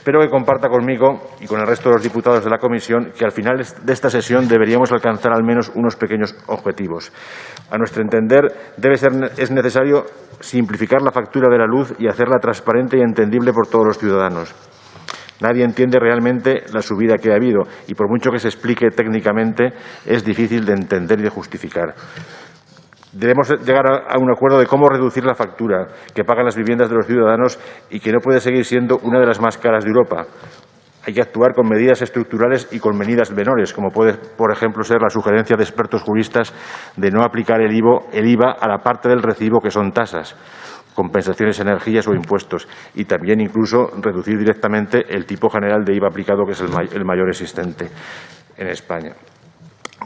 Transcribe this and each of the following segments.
Espero que comparta conmigo y con el resto de los diputados de la Comisión que al final de esta sesión deberíamos alcanzar al menos unos pequeños objetivos. A nuestro entender, es necesario simplificar la factura de la luz y hacerla transparente y entendible por todos los ciudadanos. Nadie entiende realmente la subida que ha habido y, por mucho que se explique técnicamente, es difícil de entender y de justificar. Debemos llegar a un acuerdo de cómo reducir la factura que pagan las viviendas de los ciudadanos y que no puede seguir siendo una de las más caras de Europa. Hay que actuar con medidas estructurales y con medidas menores, como puede, por ejemplo, ser la sugerencia de expertos juristas de no aplicar el IVA a la parte del recibo que son tasas, compensaciones, energías o impuestos, y también incluso reducir directamente el tipo general de IVA aplicado, que es el mayor existente en España.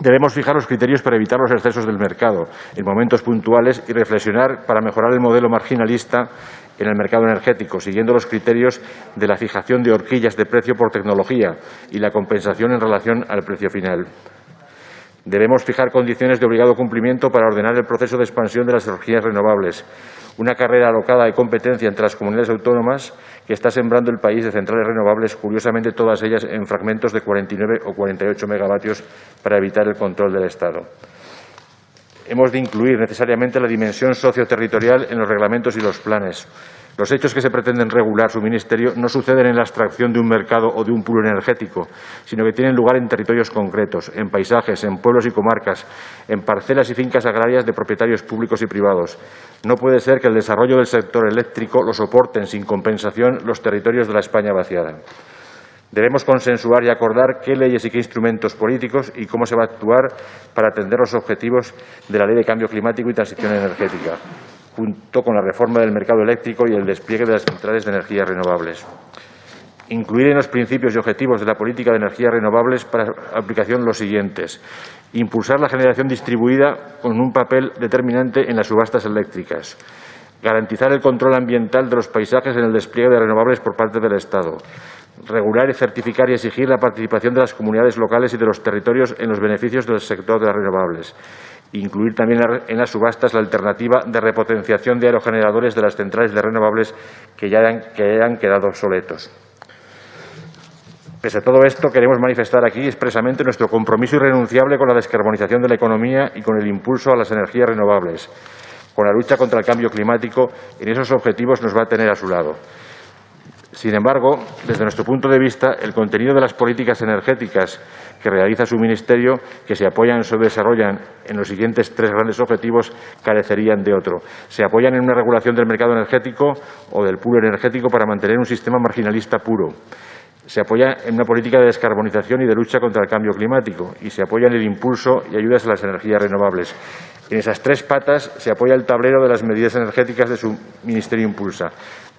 Debemos fijar los criterios para evitar los excesos del mercado en momentos puntuales y reflexionar para mejorar el modelo marginalista en el mercado energético, siguiendo los criterios de la fijación de horquillas de precio por tecnología y la compensación en relación al precio final. Debemos fijar condiciones de obligado cumplimiento para ordenar el proceso de expansión de las energías renovables, una carrera alocada de competencia entre las comunidades autónomas que está sembrando el país de centrales renovables, curiosamente todas ellas en fragmentos de 49 o 48 megavatios, para evitar el control del Estado. Hemos de incluir necesariamente la dimensión socioterritorial en los reglamentos y los planes. Los hechos que se pretenden regular su Ministerio no suceden en la abstracción de un mercado o de un pool energético, sino que tienen lugar en territorios concretos, en paisajes, en pueblos y comarcas, en parcelas y fincas agrarias de propietarios públicos y privados. No puede ser que el desarrollo del sector eléctrico lo soporten sin compensación los territorios de la España vaciada. Debemos consensuar y acordar qué leyes y qué instrumentos políticos y cómo se va a actuar para atender los objetivos de la Ley de Cambio Climático y Transición Energética, junto con la reforma del mercado eléctrico y el despliegue de las centrales de energías renovables. Incluir en los principios y objetivos de la política de energías renovables para aplicación los siguientes: impulsar la generación distribuida con un papel determinante en las subastas eléctricas, garantizar el control ambiental de los paisajes en el despliegue de renovables por parte del Estado, regular, certificar y exigir la participación de las comunidades locales y de los territorios en los beneficios del sector de las renovables. Incluir también en las subastas la alternativa de repotenciación de aerogeneradores de las centrales de renovables que hayan quedado obsoletos. Pese a todo esto, queremos manifestar aquí expresamente nuestro compromiso irrenunciable con la descarbonización de la economía y con el impulso a las energías renovables. Con la lucha contra el cambio climático, en esos objetivos nos va a tener a su lado. Sin embargo, desde nuestro punto de vista, el contenido de las políticas energéticas que realiza su Ministerio, que se apoyan o se desarrollan en los siguientes tres grandes objetivos, carecerían de otro. Se apoyan en una regulación del mercado energético o del pool energético para mantener un sistema marginalista puro. Se apoya en una política de descarbonización y de lucha contra el cambio climático, y se apoya en el impulso y ayudas a las energías renovables. En esas tres patas se apoya el tablero de las medidas energéticas de su Ministerio impulsa.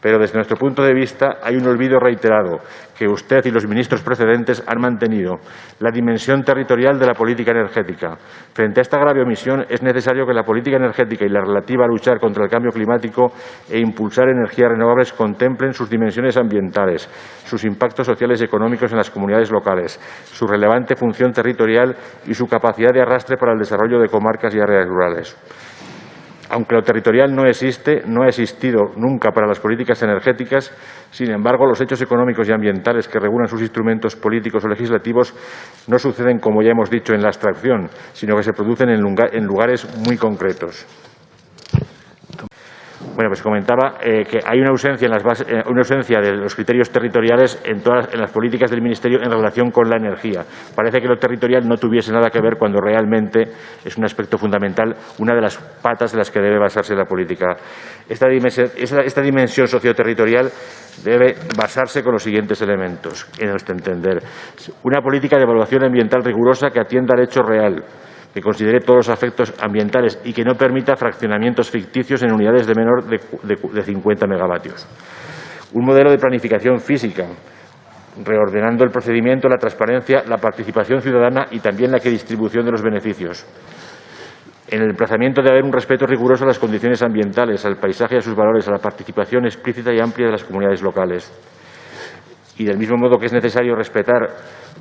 Pero desde nuestro punto de vista hay un olvido reiterado que usted y los ministros precedentes han mantenido: la dimensión territorial de la política energética. Frente a esta grave omisión, es necesario que la política energética y la relativa a luchar contra el cambio climático e impulsar energías renovables contemplen sus dimensiones ambientales, sus impactos sociales y económicos en las comunidades locales, su relevante función territorial y su capacidad de arrastre para el desarrollo de comarcas y áreas rurales. Aunque lo territorial no existe, no ha existido nunca para las políticas energéticas, sin embargo, los hechos económicos y ambientales que regulan sus instrumentos políticos o legislativos no suceden, como ya hemos dicho, en la abstracción, sino que se producen en lugares muy concretos. Bueno, pues comentaba que hay una ausencia de los criterios territoriales en las políticas del Ministerio en relación con la energía. Parece que lo territorial no tuviese nada que ver cuando realmente es un aspecto fundamental, una de las patas de las que debe basarse la política. Esta dimensión socioterritorial debe basarse con los siguientes elementos, en nuestro entender: una política de evaluación ambiental rigurosa que atienda al hecho real, que considere todos los efectos ambientales y que no permita fraccionamientos ficticios en unidades de menor de 50 megavatios. Un modelo de planificación física, reordenando el procedimiento, la transparencia, la participación ciudadana y también la distribución de los beneficios. En el emplazamiento de haber un respeto riguroso a las condiciones ambientales, al paisaje y a sus valores, a la participación explícita y amplia de las comunidades locales. Y del mismo modo que es necesario respetar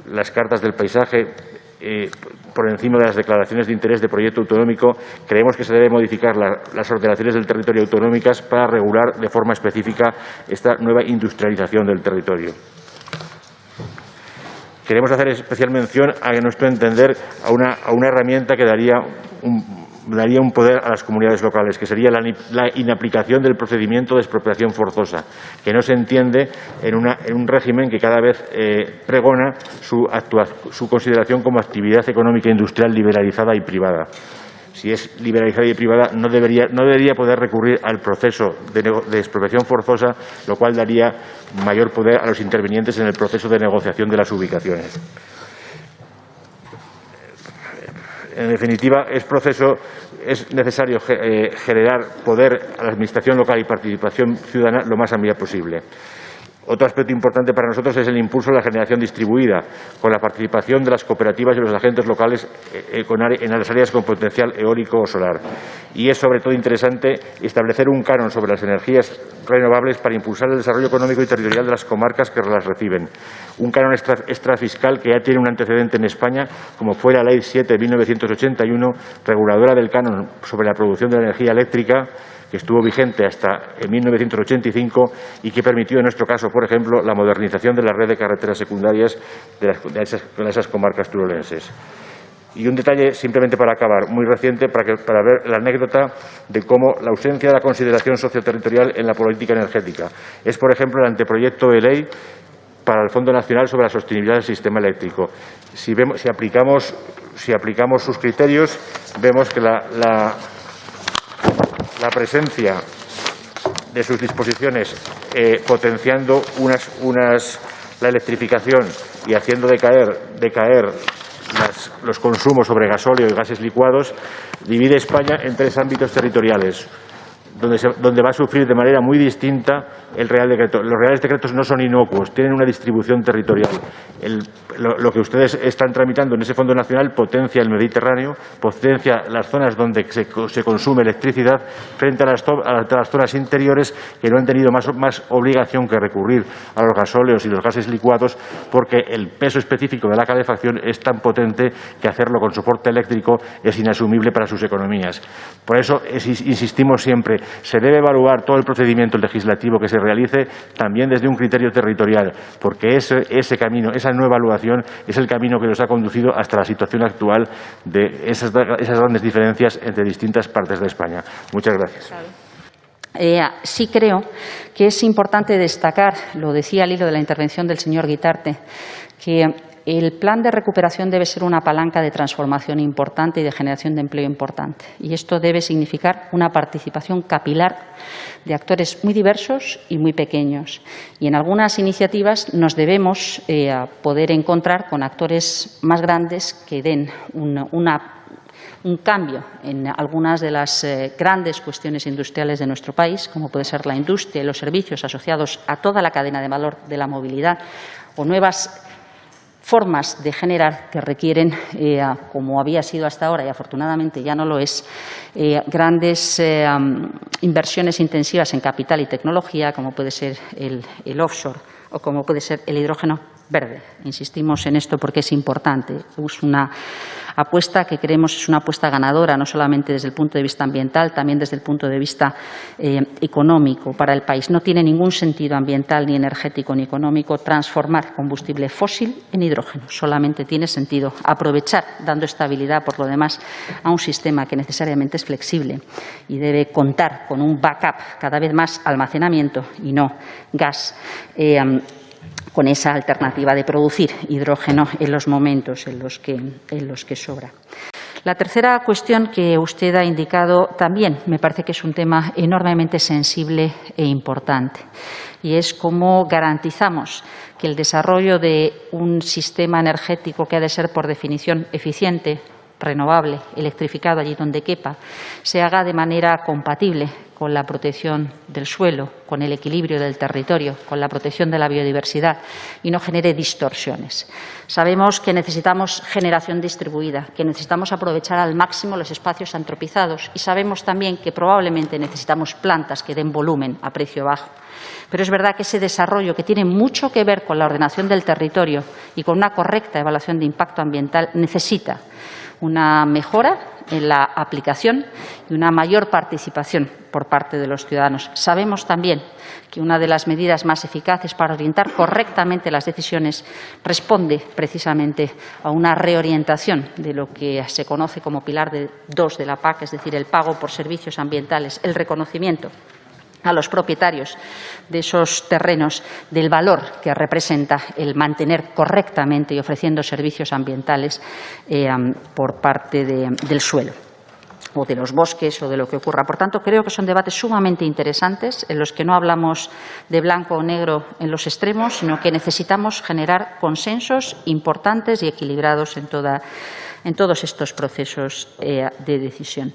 las cartas del paisaje por encima de las declaraciones de interés de proyecto autonómico, creemos que se debe modificar las ordenaciones del territorio autonómicas para regular de forma específica esta nueva industrialización del territorio. Queremos hacer especial mención, a nuestro entender, a una herramienta que daría un poder a las comunidades locales, que sería la inaplicación del procedimiento de expropiación forzosa, que no se entiende en un régimen que cada vez pregona su consideración como actividad económica industrial liberalizada y privada. Si es liberalizada y privada, no debería poder recurrir al proceso de expropiación forzosa, lo cual daría mayor poder a los intervinientes en el proceso de negociación de las ubicaciones. En definitiva, es necesario generar poder a la Administración local y participación ciudadana lo más amplia posible. Otro aspecto importante para nosotros es el impulso de la generación distribuida, con la participación de las cooperativas y los agentes locales en las áreas con potencial eólico o solar. Y es sobre todo interesante establecer un canon sobre las energías renovables para impulsar el desarrollo económico y territorial de las comarcas que las reciben. Un canon extrafiscal que ya tiene un antecedente en España, como fue la Ley 7 de 1981, reguladora del canon sobre la producción de energía eléctrica, que estuvo vigente hasta 1985 y que permitió, en nuestro caso, por ejemplo, la modernización de la red de carreteras secundarias de esas comarcas turolenses. Y un detalle, simplemente para acabar, muy reciente, para ver la anécdota de cómo la ausencia de la consideración socioterritorial en la política energética es, por ejemplo, el anteproyecto de ley para el Fondo Nacional sobre la Sostenibilidad del Sistema Eléctrico. Si aplicamos sus criterios, vemos que la presencia de sus disposiciones potenciando la electrificación y haciendo decaer los consumos sobre gasóleo y gases licuados, divide España en 3 ámbitos territoriales, donde va a sufrir de manera muy distinta el Real Decreto. Los Reales Decretos no son inocuos, tienen una distribución territorial. Lo que ustedes están tramitando en ese Fondo Nacional potencia el Mediterráneo, potencia las zonas donde se consume electricidad frente a las zonas interiores que no han tenido más obligación que recurrir a los gasóleos y los gases licuados, porque el peso específico de la calefacción es tan potente que hacerlo con soporte eléctrico es inasumible para sus economías. Por eso insistimos siempre, se debe evaluar todo el procedimiento legislativo que se realice también desde un criterio territorial, porque ese camino, esa no evaluación, es el camino que nos ha conducido hasta la situación actual de esas grandes diferencias entre distintas partes de España. Muchas gracias. Sí creo que es importante destacar, lo decía al hilo de la intervención del señor Guitarte, que el plan de recuperación debe ser una palanca de transformación importante y de generación de empleo importante. Y esto debe significar una participación capilar de actores muy diversos y muy pequeños. Y en algunas iniciativas nos debemos poder encontrar con actores más grandes que den un cambio en algunas de las grandes cuestiones industriales de nuestro país, como puede ser la industria y los servicios asociados a toda la cadena de valor de la movilidad, o nuevas formas de generar que requieren, como había sido hasta ahora y afortunadamente ya no lo es, grandes inversiones intensivas en capital y tecnología, como puede ser el offshore o como puede ser el hidrógeno verde. Insistimos en esto porque es importante. Es una apuesta que creemos es una apuesta ganadora, no solamente desde el punto de vista ambiental, también desde el punto de vista económico para el país. No tiene ningún sentido ambiental, ni energético, ni económico transformar combustible fósil en hidrógeno. Solamente tiene sentido aprovechar, dando estabilidad, por lo demás, a un sistema que necesariamente es flexible y debe contar con un backup, cada vez más almacenamiento y no gas, con esa alternativa de producir hidrógeno en los momentos en los que sobra. La tercera cuestión que usted ha indicado también me parece que es un tema enormemente sensible e importante, y es cómo garantizamos que el desarrollo de un sistema energético que ha de ser por definición eficiente, renovable, electrificado allí donde quepa, se haga de manera compatible con la protección del suelo, con el equilibrio del territorio, con la protección de la biodiversidad y no genere distorsiones. Sabemos que necesitamos generación distribuida, que necesitamos aprovechar al máximo los espacios antropizados y sabemos también que probablemente necesitamos plantas que den volumen a precio bajo. Pero es verdad que ese desarrollo, que tiene mucho que ver con la ordenación del territorio y con una correcta evaluación de impacto ambiental necesita una mejora en la aplicación y una mayor participación por parte de los ciudadanos. Sabemos también que una de las medidas más eficaces para orientar correctamente las decisiones responde precisamente a una reorientación de lo que se conoce como pilar 2 de la PAC, es decir, el pago por servicios ambientales, el reconocimiento a los propietarios de esos terrenos del valor que representa el mantener correctamente y ofreciendo servicios ambientales por parte del suelo o de los bosques o de lo que ocurra. Por tanto, creo que son debates sumamente interesantes en los que no hablamos de blanco o negro en los extremos, sino que necesitamos generar consensos importantes y equilibrados en todos estos procesos de decisión.